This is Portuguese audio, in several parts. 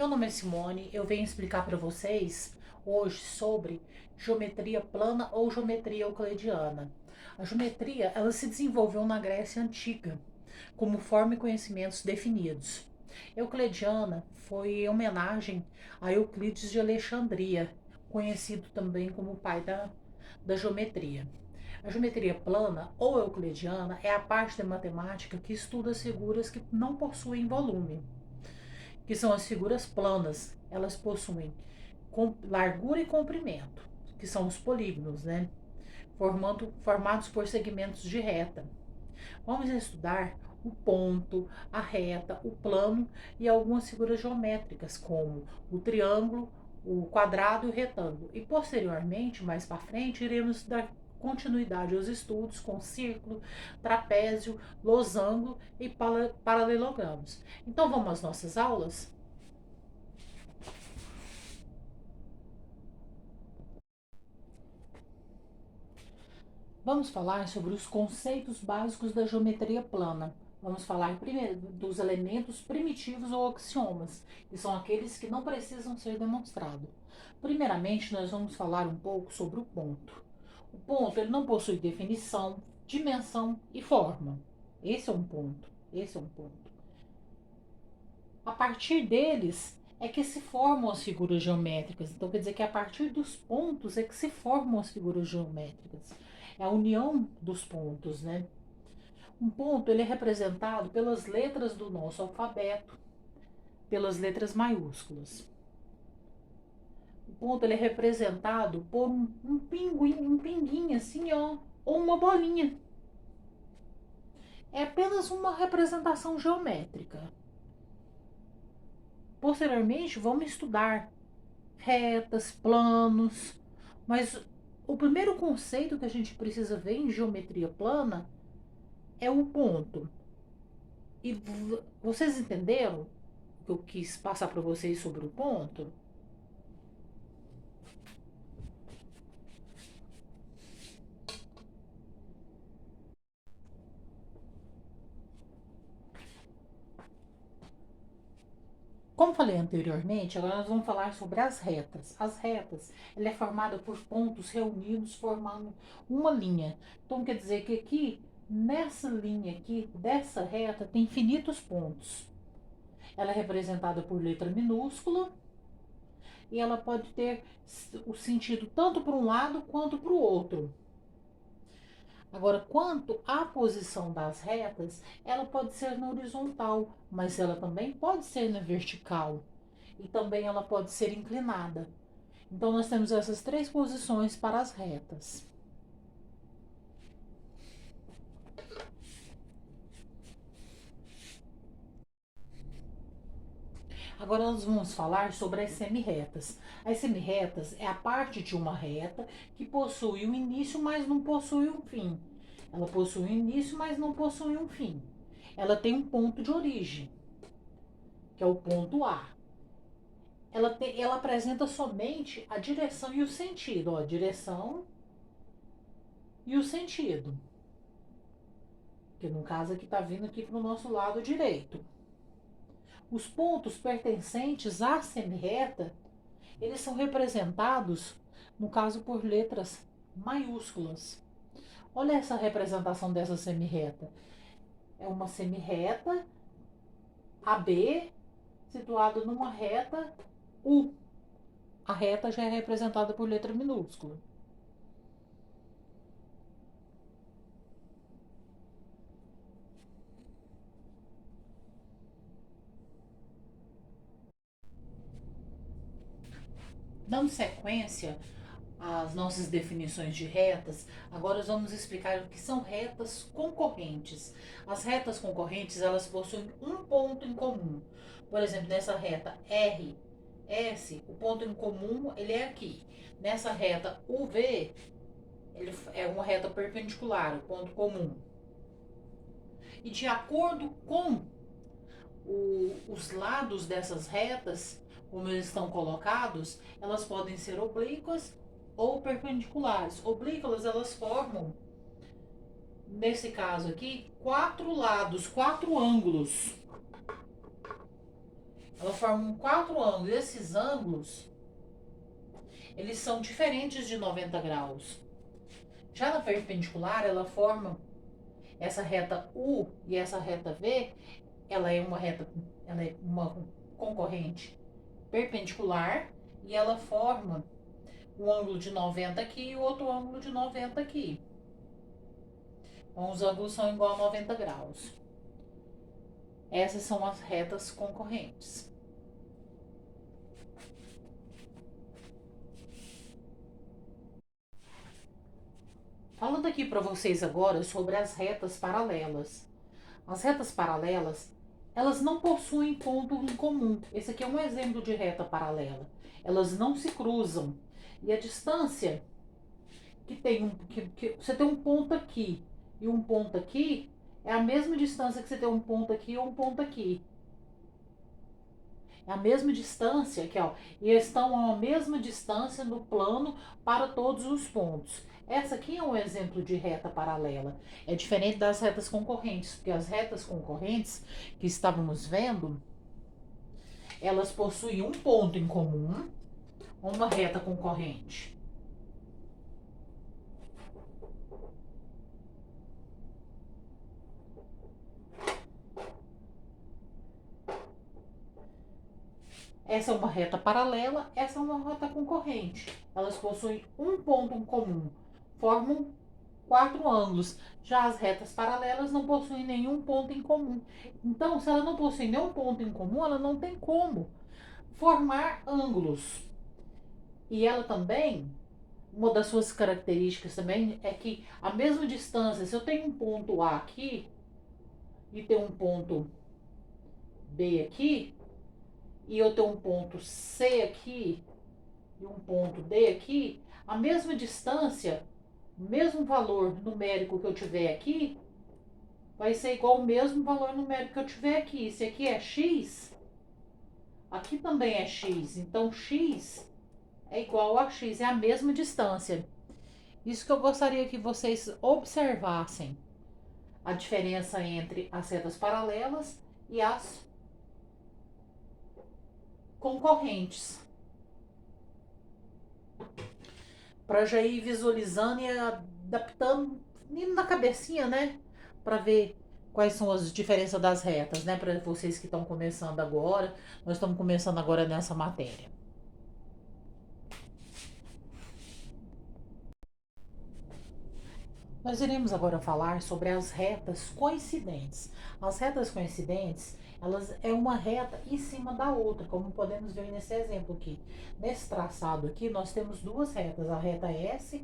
Meu nome é Simone, eu venho explicar para vocês hoje sobre geometria plana ou geometria euclidiana. A geometria, ela se desenvolveu na Grécia Antiga, como forma e conhecimentos definidos. Euclidiana foi em homenagem a Euclides de Alexandria, conhecido também como o pai da geometria. A geometria plana ou euclidiana é a parte da matemática que estuda as figuras que não possuem volume, que são as figuras planas. Elas possuem largura e comprimento, que são os polígonos, né? Formados por segmentos de reta. Vamos estudar o ponto, a reta, o plano e algumas figuras geométricas, como o triângulo, o quadrado e o retângulo. E posteriormente, mais para frente, iremos dar continuidade aos estudos com círculo, trapézio, losango e paralelogramos. Então vamos às nossas aulas? Vamos falar sobre os conceitos básicos da geometria plana. Vamos falar primeiro dos elementos primitivos ou axiomas, que são aqueles que não precisam ser demonstrados. Primeiramente, nós vamos falar um pouco sobre o ponto. O ponto ele não possui definição, dimensão e forma. Esse é um ponto. Esse é um ponto. A partir deles é que se formam as figuras geométricas. Então quer dizer que a partir dos pontos é que se formam as figuras geométricas. É a união dos pontos, né? Um ponto ele é representado pelas letras do nosso alfabeto, pelas letras maiúsculas. O ponto ele é representado por um pinguinho assim, ó, ou uma bolinha. É apenas uma representação geométrica. Posteriormente, vamos estudar retas, planos, mas o primeiro conceito que a gente precisa ver em geometria plana é o ponto. E vocês entenderam o que eu quis passar para vocês sobre o ponto? Como falei anteriormente, agora nós vamos falar sobre as retas. As retas, ela é formada por pontos reunidos formando uma linha. Então quer dizer que aqui, nessa linha aqui, dessa reta, tem infinitos pontos. Ela é representada por letra minúscula e ela pode ter o sentido tanto para um lado quanto para o outro. Agora, quanto à posição das retas, ela pode ser na horizontal, mas ela também pode ser na vertical e também ela pode ser inclinada. Então, nós temos essas três posições para as retas. Agora nós vamos falar sobre as semirretas. As semirretas é a parte de uma reta que possui um início, mas não possui um fim. Ela possui um início, mas não possui um fim. Ela tem um ponto de origem, que é o ponto A. Ela apresenta somente a direção e o sentido. Ó, a direção e o sentido. Que no caso aqui está vindo aqui para o nosso lado direito. Os pontos pertencentes à semirreta, eles são representados, no caso, por letras maiúsculas. Olha essa representação dessa semirreta. É uma semirreta AB situada numa reta U. A reta já é representada por letra minúscula. Dando sequência às nossas definições de retas, agora nós vamos explicar o que são retas concorrentes. As retas concorrentes, elas possuem um ponto em comum. Por exemplo, nessa reta RS, o ponto em comum ele é aqui. Nessa reta UV, ele é uma reta perpendicular, o ponto comum. E de acordo com os lados dessas retas, como eles estão colocados, elas podem ser oblíquas ou perpendiculares. Oblíquas, elas formam, nesse caso aqui, quatro lados, quatro ângulos. Ela forma quatro ângulos. Esses ângulos, eles são diferentes de 90 graus. Já na perpendicular, ela forma essa reta U e essa reta V, ela é uma concorrente perpendicular e ela forma um ângulo de 90 aqui e outro ângulo de 90 aqui. Então, os ângulos são igual a 90 graus. Essas são as retas concorrentes. Falando aqui para vocês agora sobre as retas paralelas. As retas paralelas, elas não possuem ponto em comum. Esse aqui é um exemplo de reta paralela. Elas não se cruzam. E a distância que você tem um ponto aqui e um ponto aqui, é a mesma distância que você tem um ponto aqui ou um ponto aqui. É a mesma distância aqui, ó. E estão a mesma distância no plano para todos os pontos. Essa aqui é um exemplo de reta paralela. É diferente das retas concorrentes, porque as retas concorrentes que estávamos vendo, elas possuem um ponto em comum, uma reta concorrente. Essa é uma reta paralela, essa é uma reta concorrente. Elas possuem um ponto em comum, formam quatro ângulos. Já as retas paralelas não possuem nenhum ponto em comum. Então, se ela não possui nenhum ponto em comum, ela não tem como formar ângulos. E ela também, uma das suas características também é que a mesma distância, se eu tenho um ponto A aqui e tenho um ponto B aqui, e eu tenho um ponto C aqui e um ponto D aqui, a mesma distância, o mesmo valor numérico que eu tiver aqui, vai ser igual ao mesmo valor numérico que eu tiver aqui. Se aqui é x, aqui também é x. Então, x é igual a x, é a mesma distância. Isso que eu gostaria que vocês observassem. A diferença entre as retas paralelas e as concorrentes. Para já ir visualizando e adaptando, indo na cabecinha, né? Para ver quais são as diferenças das retas, né? Para vocês que estão começando agora, nós estamos começando agora nessa matéria. Nós iremos agora falar sobre as retas coincidentes. As retas coincidentes, elas é uma reta em cima da outra, como podemos ver nesse exemplo aqui. Nesse traçado aqui, nós temos duas retas, a reta S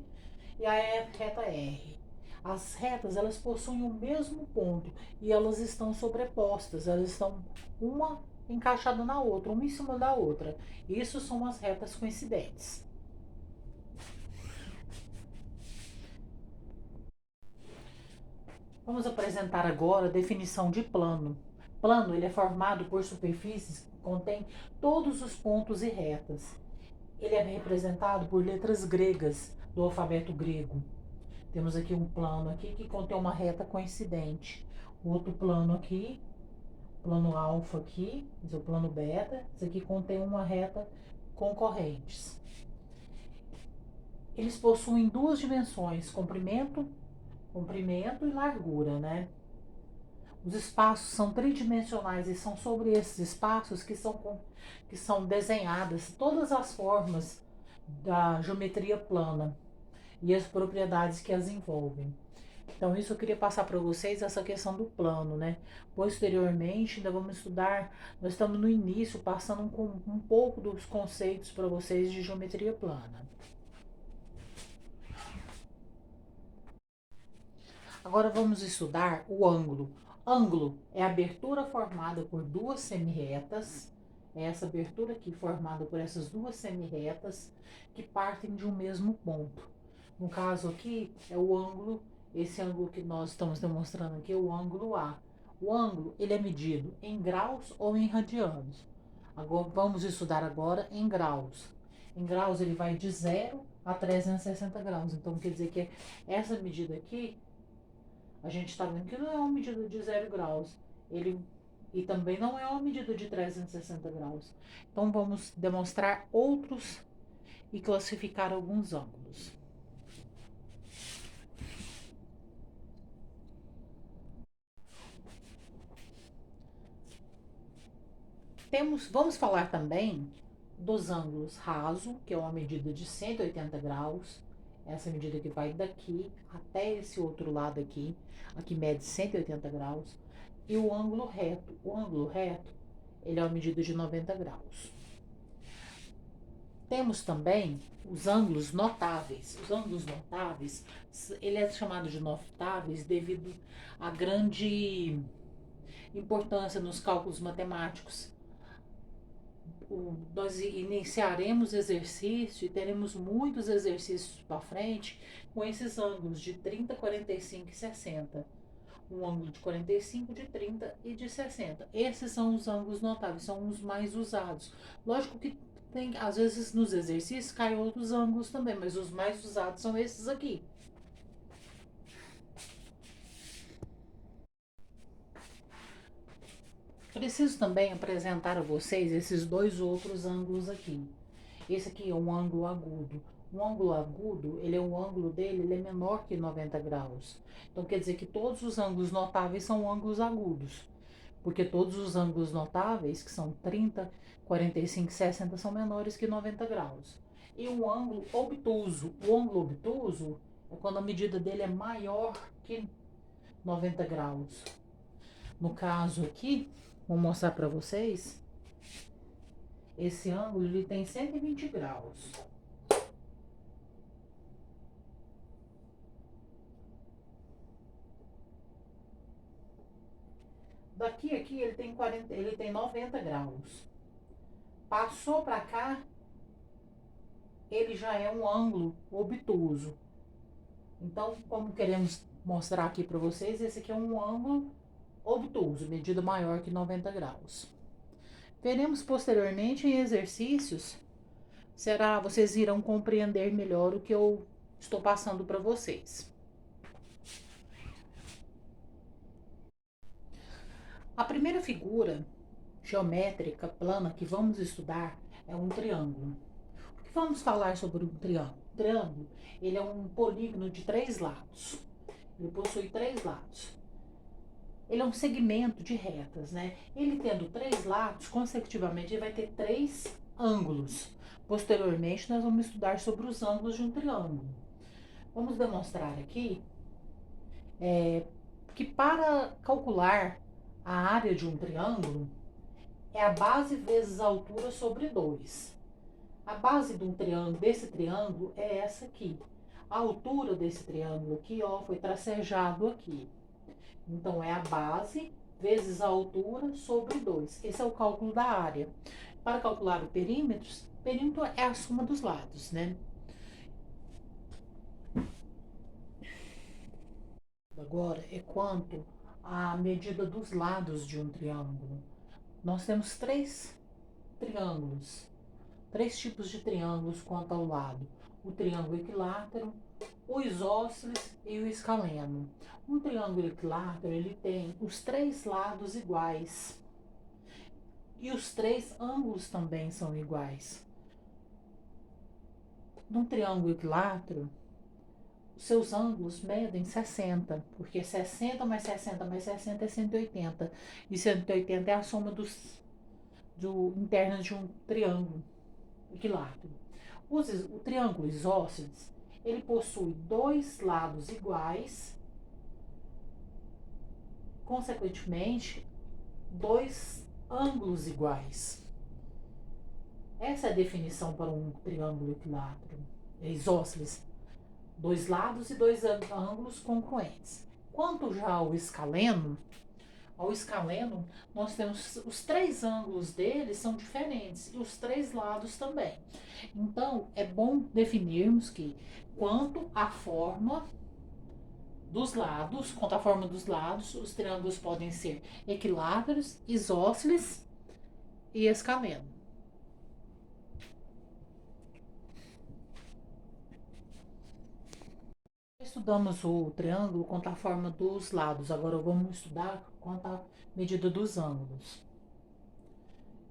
e a reta R. As retas, elas possuem o mesmo ponto e elas estão sobrepostas, elas estão uma encaixada na outra, uma em cima da outra. Isso são as retas coincidentes. Vamos apresentar agora a definição de plano. Plano, ele é formado por superfícies que contém todos os pontos e retas. Ele é representado por letras gregas do alfabeto grego. Temos aqui um plano aqui que contém uma reta coincidente. Outro plano aqui, plano alfa aqui, esse é o plano beta. Esse aqui contém uma reta concorrentes. Eles possuem duas dimensões, comprimento e largura, né? Os espaços são tridimensionais e são sobre esses espaços que são desenhadas todas as formas da geometria plana e as propriedades que as envolvem. Então, isso eu queria passar para vocês, essa questão do plano, né? Posteriormente, ainda vamos estudar, nós estamos no início, passando um pouco dos conceitos para vocês de geometria plana. Agora vamos estudar o ângulo. Ângulo é a abertura formada por duas semirretas. É essa abertura aqui formada por essas duas semirretas que partem de um mesmo ponto. No caso aqui é o ângulo, esse ângulo que nós estamos demonstrando aqui é o ângulo A. O ângulo ele é medido em graus ou em radianos. Agora vamos estudar agora em graus. Em graus ele vai de 0 a 360 graus. Então quer dizer que essa medida aqui a gente está vendo que não é uma medida de 0 graus. e também não é uma medida de 360 graus. Então vamos demonstrar outros e classificar alguns ângulos. Vamos falar também dos ângulos raso, que é uma medida de 180 graus. Essa medida que vai daqui até esse outro lado aqui, aqui mede 180 graus. E o ângulo reto. O ângulo reto, ele é uma medida de 90 graus. Temos também os ângulos notáveis. Os ângulos notáveis, ele é chamado de notáveis devido à grande importância nos cálculos matemáticos. Nós iniciaremos exercício e teremos muitos exercícios para frente com esses ângulos de 30, 45 e 60. Um ângulo de 45, de 30 e de 60. Esses são os ângulos notáveis, são os mais usados. Lógico que tem, às vezes nos exercícios caem outros ângulos também, mas os mais usados são esses aqui. Preciso também apresentar a vocês esses dois outros ângulos aqui. Esse aqui é um ângulo agudo. Um ângulo agudo, o ângulo dele ele é menor que 90 graus. Então quer dizer que todos os ângulos notáveis são ângulos agudos. Porque todos os ângulos notáveis, que são 30, 45 e 60, são menores que 90 graus. E o ângulo obtuso. O ângulo obtuso é quando a medida dele é maior que 90 graus. No caso aqui, vou mostrar para vocês. Esse ângulo ele tem 120 graus. Daqui aqui ele tem 90 graus. Passou para cá, ele já é um ângulo obtuso. Então, como queremos mostrar aqui para vocês, esse aqui é um ângulo obtuso, medida maior que 90 graus. Veremos posteriormente em exercícios, vocês irão compreender melhor o que eu estou passando para vocês. A primeira figura geométrica plana que vamos estudar é um triângulo. O que vamos falar sobre um triângulo? O triângulo, ele é um polígono de 3 lados. Ele possui 3 lados. Ele é um segmento de retas, né? Ele tendo 3 lados, consecutivamente, ele vai ter 3 ângulos. Posteriormente, nós vamos estudar sobre os ângulos de um triângulo. Vamos demonstrar aqui que para calcular a área de um triângulo, é a base vezes a altura sobre 2. A base de um triângulo, desse triângulo é essa aqui. A altura desse triângulo aqui, ó, foi tracejado aqui. Então, é a base vezes a altura sobre 2. Esse é o cálculo da área. Para calcular o perímetro é a soma dos lados, né? Agora é quanto à medida dos lados de um triângulo. Nós temos 3 triângulos, 3 tipos de triângulos quanto ao lado. O triângulo equilátero, o isósceles e o escaleno. Um triângulo equilátero, ele tem os 3 lados iguais. E os 3 ângulos também são iguais. Num triângulo equilátero, os seus ângulos medem 60, porque 60 mais 60 mais 60 é 180. E 180 é a soma do interno de um triângulo equilátero. O triângulo isósceles, ele possui 2 lados iguais, consequentemente, 2 ângulos iguais. Essa é a definição para um triângulo equilátero, isósceles. 2 lados e 2 ângulos congruentes. Quanto já ao escaleno, nós temos os 3 ângulos dele são diferentes e os 3 lados também. Então, é bom definirmos que quanto à forma dos lados, os triângulos podem ser equiláteros, isósceles e escaleno. Estudamos o triângulo quanto à forma dos lados, agora vamos estudar quanto à medida dos ângulos.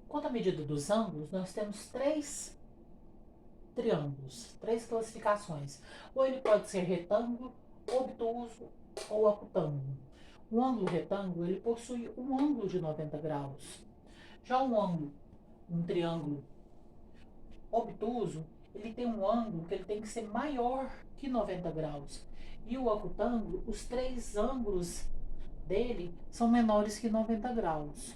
Quanto à medida dos ângulos, nós temos três triângulos, três classificações. Ou ele pode ser retângulo, obtuso ou acutângulo. Um ângulo retângulo, ele possui um ângulo de 90 graus. Já um triângulo obtuso, ele tem um ângulo que ele tem que ser maior que 90 graus. E o acutângulo, os três ângulos dele são menores que 90 graus.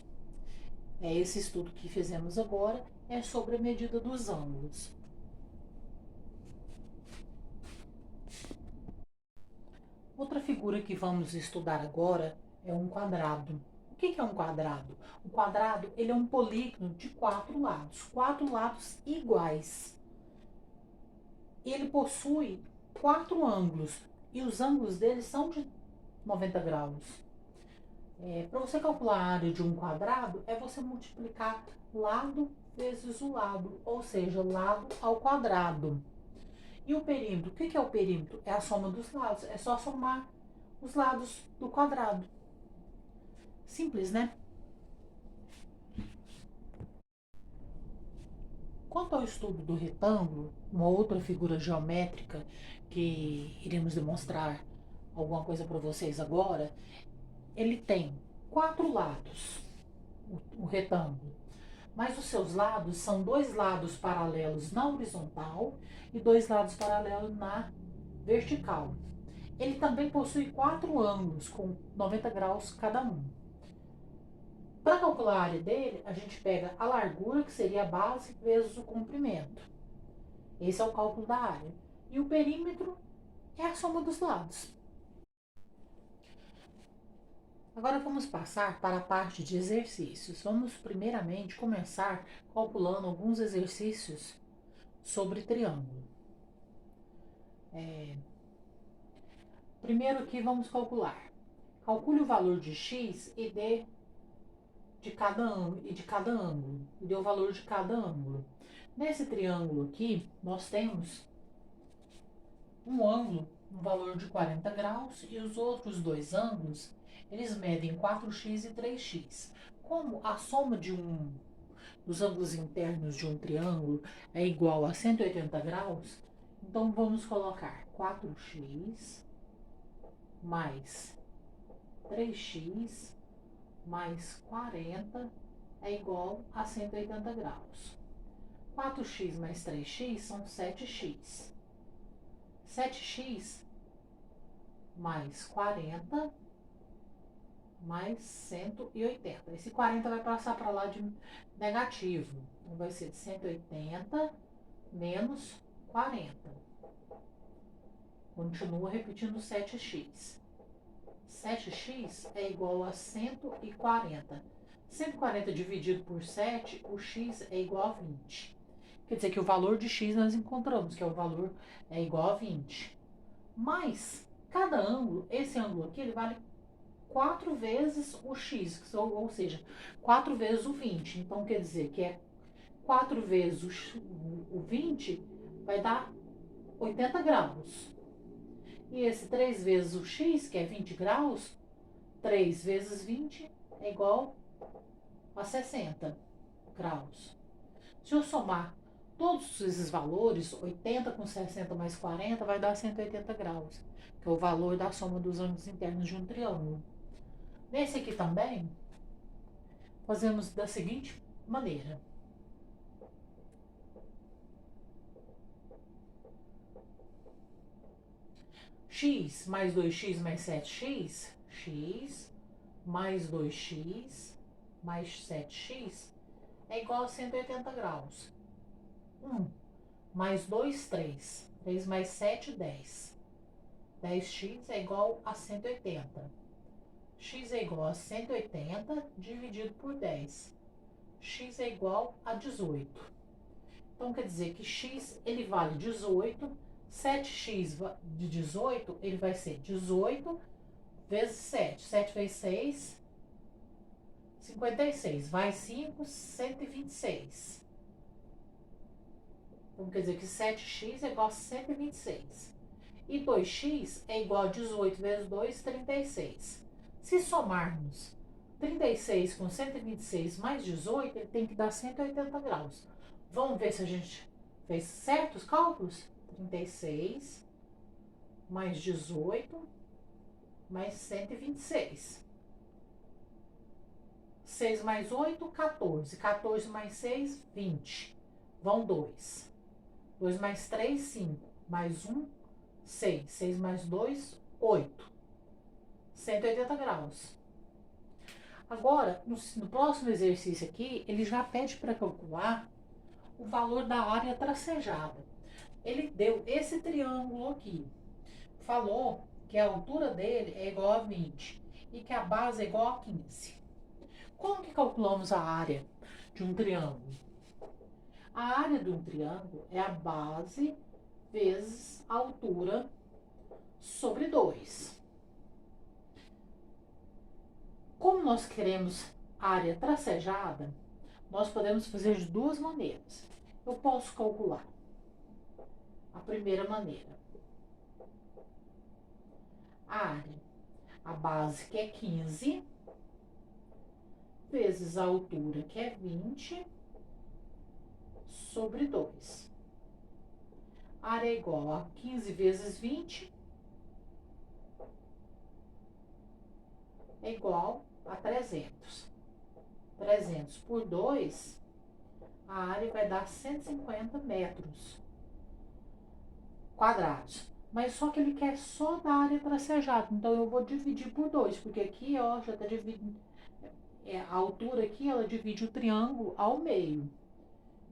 Esse estudo que fizemos agora é sobre a medida dos ângulos. Outra figura que vamos estudar agora é um quadrado. O que é um quadrado? Um quadrado, ele é um polígono de quatro lados iguais. Ele possui quatro ângulos e os ângulos dele são de 90 graus. Para você calcular a área de um quadrado, é você multiplicar lado vezes o lado, ou seja, lado ao quadrado. E o perímetro? O que é o perímetro? É a soma dos lados. É só somar os lados do quadrado. Simples, né? Quanto ao estudo do retângulo, uma outra figura geométrica que iremos demonstrar alguma coisa para vocês agora, ele tem quatro lados, o retângulo. Mas os seus lados são dois lados paralelos na horizontal e dois lados paralelos na vertical. Ele também possui quatro ângulos com 90 graus cada um. Para calcular a área dele, a gente pega a largura, que seria a base, vezes o comprimento. Esse é o cálculo da área. E o perímetro é a soma dos lados. Agora vamos passar para a parte de exercícios. Vamos primeiramente começar calculando alguns exercícios sobre triângulo. Primeiro que vamos calcular. Calcule o valor de x e de cada ângulo. E dê o valor de cada ângulo. Nesse triângulo aqui, nós temos um ângulo, um valor de 40 graus, e os outros dois ângulos, eles medem 4x e 3x. Como a soma dos ângulos internos de um triângulo é igual a 180 graus, então vamos colocar 4x mais 3x mais 40 é igual a 180 graus. 4x mais 3x são 7x. 7x mais 40 mais 180. Esse 40 vai passar para lá de negativo. Então vai ser 180 menos 40. Continua repetindo 7x. 7x é igual a 140. 140 dividido por 7, o x é igual a 20. Quer dizer que o valor de x nós encontramos, que é o valor é igual a 20. Mas cada ângulo, esse ângulo aqui, ele vale 4 vezes o x, ou seja, 4 vezes o 20. Então, quer dizer que é 4 vezes o 20 vai dar 80 graus. E esse 3 vezes o x, que é 20 graus, 3 vezes 20 é igual a 60 graus. Se eu somar todos esses valores, 80 com 60 mais 40, vai dar 180 graus, que é o valor da soma dos ângulos internos de um triângulo. Nesse aqui também, fazemos da seguinte maneira. X mais 2x mais 7x, x mais 2x mais 7x é igual a 180 graus. 1 mais 2, 3. 3 mais 7, 10. 10x é igual a 180. X é igual a 180 dividido por 10. X é igual a 18. Então, quer dizer que x ele vale 18. 7x de 18, ele vai ser 18 vezes 7. 7 vezes 6, 56. Vai 5, 126. Então, quer dizer que 7x é igual a 126. E 2x é igual a 18 vezes 2, 36. Se somarmos 36 com 126 mais 18, ele tem que dar 180 graus. Vamos ver se a gente fez certos cálculos? 36 mais 18 mais 126. 6 mais 8, 14. 14 mais 6, 20. Vão 2. 2 mais 3, 5. Mais 1, 6. 6 mais 2, 8. 180 graus. Agora, no próximo exercício aqui, ele já pede para calcular o valor da área tracejada. Ele deu esse triângulo aqui. Falou que a altura dele é igual a 20 e que a base é igual a 15. Como que calculamos a área de um triângulo? A área de um triângulo é a base vezes a altura sobre 2. Como nós queremos área tracejada, nós podemos fazer de duas maneiras. Eu posso calcular a primeira maneira. A área, a base que é 15, vezes a altura que é 20, sobre 2. A área é igual a 15 vezes 20, é igual a 300. 300 por 2, a área vai dar 150 metros quadrados. Mas só que ele quer só da área tracejada, então eu vou dividir por 2, porque aqui, ó, já tá dividindo, a altura aqui, ela divide o triângulo ao meio.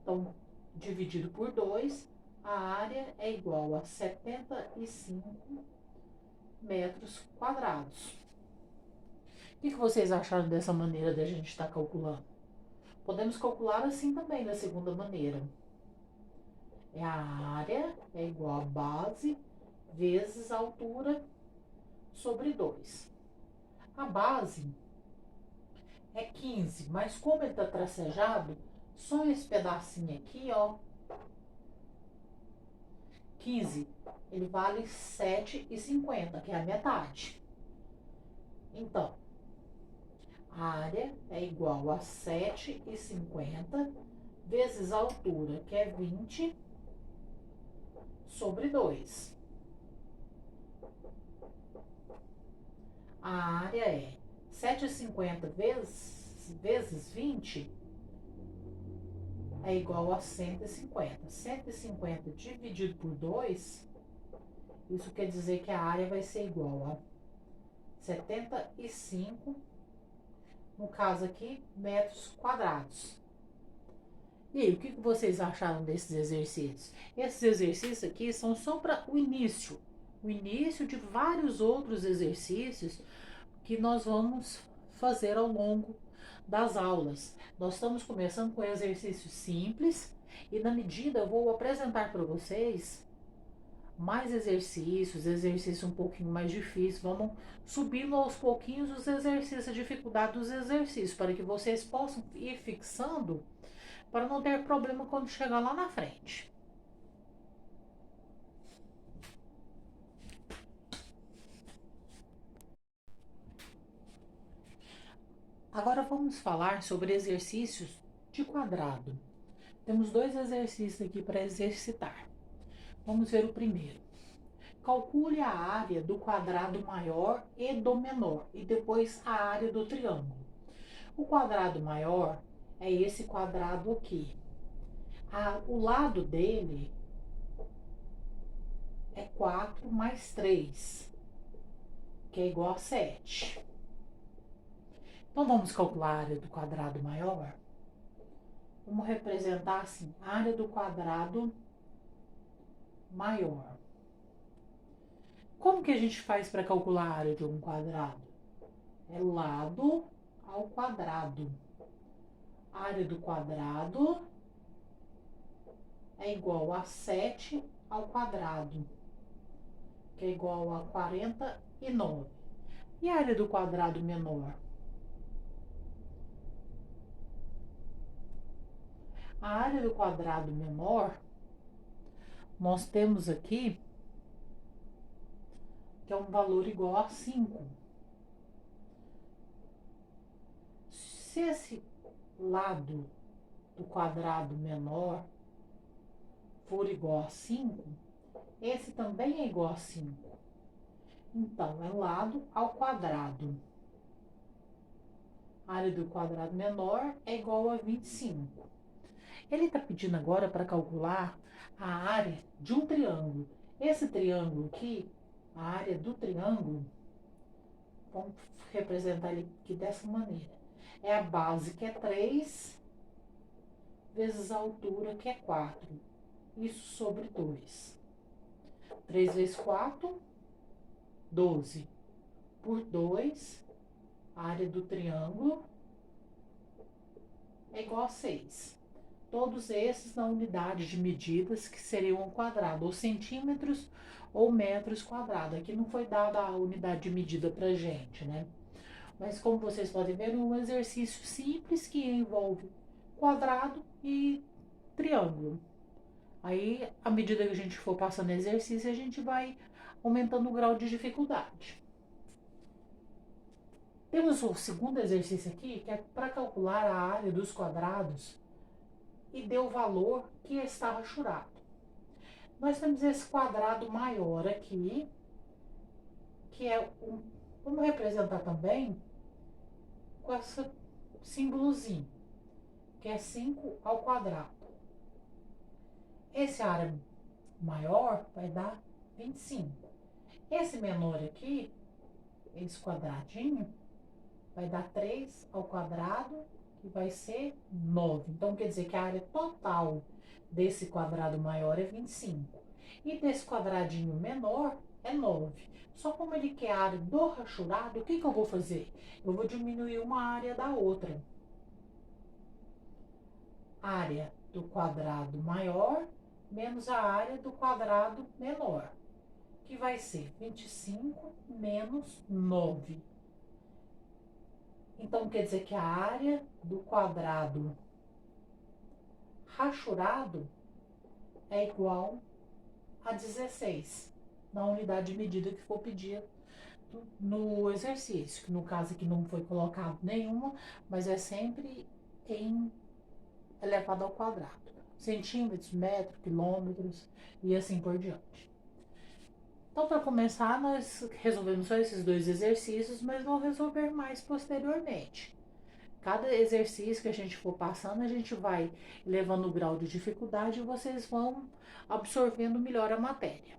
Então, dividido por 2, a área é igual a 75 metros quadrados. O que vocês acharam dessa maneira de a gente estar calculando? Podemos calcular assim também, da segunda maneira. A área é igual a base vezes a altura sobre 2. A base é 15, mas como ele está tracejado, só esse pedacinho aqui, ó, 15, ele vale 7,50, que é a metade. Então, a área é igual a 7,50 vezes a altura, que é 20, sobre 2. A área é 7,50 vezes 20 é igual a 150. 150 dividido por 2, isso quer dizer que a área vai ser igual a 75, no caso aqui, metros quadrados. E aí, o que vocês acharam desses exercícios? Esses exercícios aqui são só para o início de vários outros exercícios que nós vamos fazer ao longo das aulas. Nós estamos começando com exercícios simples e, na medida, eu vou apresentar para vocês mais exercícios um pouquinho mais difíceis. Vamos subindo aos pouquinhos os exercícios, a dificuldade dos exercícios, para que vocês possam ir fixando, para não ter problema quando chegar lá na frente. Agora vamos falar sobre exercícios de quadrado. Temos dois exercícios aqui para exercitar. Vamos ver o primeiro. Calcule a área do quadrado maior e do menor, e depois a área do triângulo. O quadrado maior é esse quadrado aqui. O lado dele é 4 mais 3, que é igual a 7. Então, vamos calcular a área do quadrado maior? Vamos representar assim, a área do quadrado maior. Como que a gente faz para calcular a área de um quadrado? É lado ao quadrado. A área do quadrado é igual a 7 ao quadrado, que é igual a 49. E a área do quadrado menor? A área do quadrado menor, nós temos aqui que é um valor igual a 5. Se esse lado do quadrado menor for igual a 5, esse também é igual a 5. Então, é lado ao quadrado. A área do quadrado menor é igual a 25. Ele está pedindo agora para calcular a área de um triângulo. Esse triângulo aqui, a área do triângulo, vamos representar ele aqui dessa maneira. É a base, que é 3, vezes a altura, que é 4. Isso sobre 2. 3 vezes 4, 12. Por 2, a área do triângulo é igual a 6. Todos esses na unidade de medidas, que seriam um quadrado, ou centímetros ou metros quadrados. Aqui não foi dada a unidade de medida pra gente, né? Mas como vocês podem ver, é um exercício simples que envolve quadrado e triângulo. Aí, à medida que a gente for passando exercício, a gente vai aumentando o grau de dificuldade. Temos o segundo exercício aqui, que é para calcular a área dos quadrados e deu o valor que está rachurado. Nós temos esse quadrado maior aqui, que é um... Vamos representar também com esse símbolozinho, que é 5 ao quadrado. Esse área maior vai dar 25. Esse menor aqui, esse quadradinho, vai dar 3 ao quadrado, que vai ser 9. Então, quer dizer que a área total desse quadrado maior é 25. E desse quadradinho menor é 9. Só como ele quer a área do rachurado, o que eu vou fazer? Eu vou diminuir uma área da outra. Área do quadrado maior menos a área do quadrado menor, que vai ser 25 menos 9. Então, quer dizer que a área do quadrado rachurado é igual a 16, na unidade de medida que for pedida no exercício, que no caso aqui não foi colocado nenhuma, mas é sempre em elevado ao quadrado. Centímetros, metros, quilômetros e assim por diante. Então, para começar, nós resolvemos só esses dois exercícios, mas vamos resolver mais posteriormente. Cada exercício que a gente for passando, a gente vai levando o grau de dificuldade e vocês vão absorvendo melhor a matéria.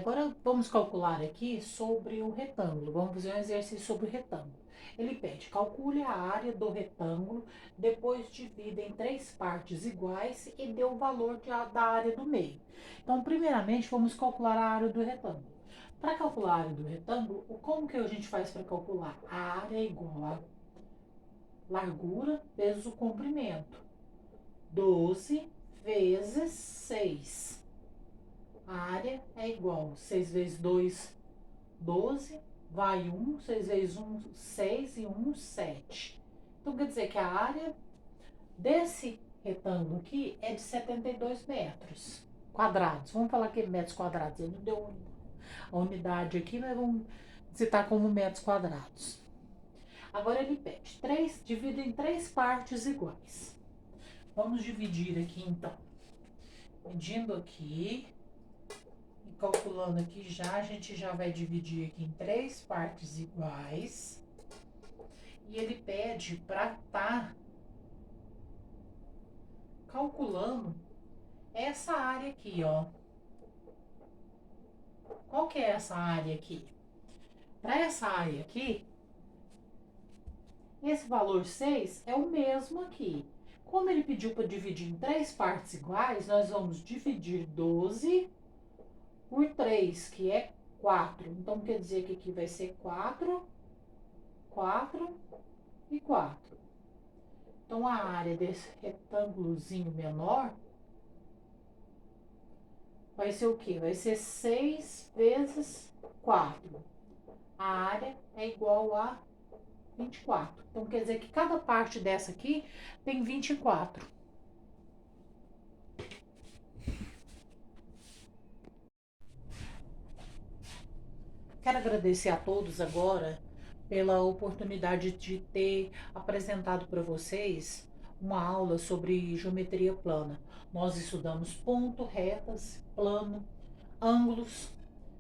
Agora vamos calcular aqui sobre o retângulo. Vamos fazer um exercício sobre o retângulo. Ele pede, calcule a área do retângulo, depois divida em 3 partes iguais e dê o valor da área do meio. Então, primeiramente, vamos calcular a área do retângulo. Para calcular a área do retângulo, como que a gente faz para calcular? A área é igual a largura vezes o comprimento. 12 vezes 6. A área é igual a 6 vezes 2, 12, vai 1, 6 vezes 1, 6 e 1, 7. Então, quer dizer que a área desse retângulo aqui é de 72 metros quadrados. Vamos falar que é metros quadrados. Ele não deu a unidade aqui, mas vamos citar como metros quadrados. Agora ele pede, divide em 3 partes iguais. Vamos dividir aqui, então. Medindo aqui, calculando aqui já, a gente já vai dividir aqui em 3 partes iguais. E ele pede para estar calculando essa área aqui, ó. Qual que é essa área aqui? Para essa área aqui, esse valor 6 é o mesmo aqui. Como ele pediu para dividir em 3 partes iguais, nós vamos dividir 12 por 3, que é 4. Então, quer dizer que aqui vai ser 4, 4 e 4. Então, a área desse retângulozinho menor vai ser o quê? Vai ser 6 vezes 4. A área é igual a 24. Então, quer dizer que cada parte dessa aqui tem 24. Quero agradecer a todos agora pela oportunidade de ter apresentado para vocês uma aula sobre geometria plana. Nós estudamos ponto, retas, plano, ângulos,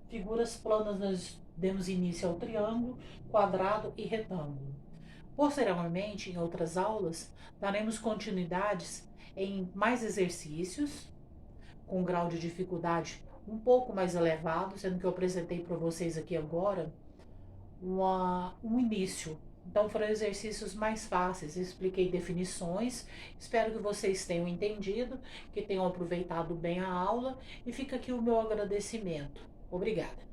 figuras planas. Nós demos início ao triângulo, quadrado e retângulo. Posteriormente, em outras aulas, daremos continuidades em mais exercícios, com grau de dificuldade um pouco mais elevado, sendo que eu apresentei para vocês aqui agora um início. Então foram exercícios mais fáceis, expliquei definições, espero que vocês tenham entendido, que tenham aproveitado bem a aula e fica aqui o meu agradecimento. Obrigada.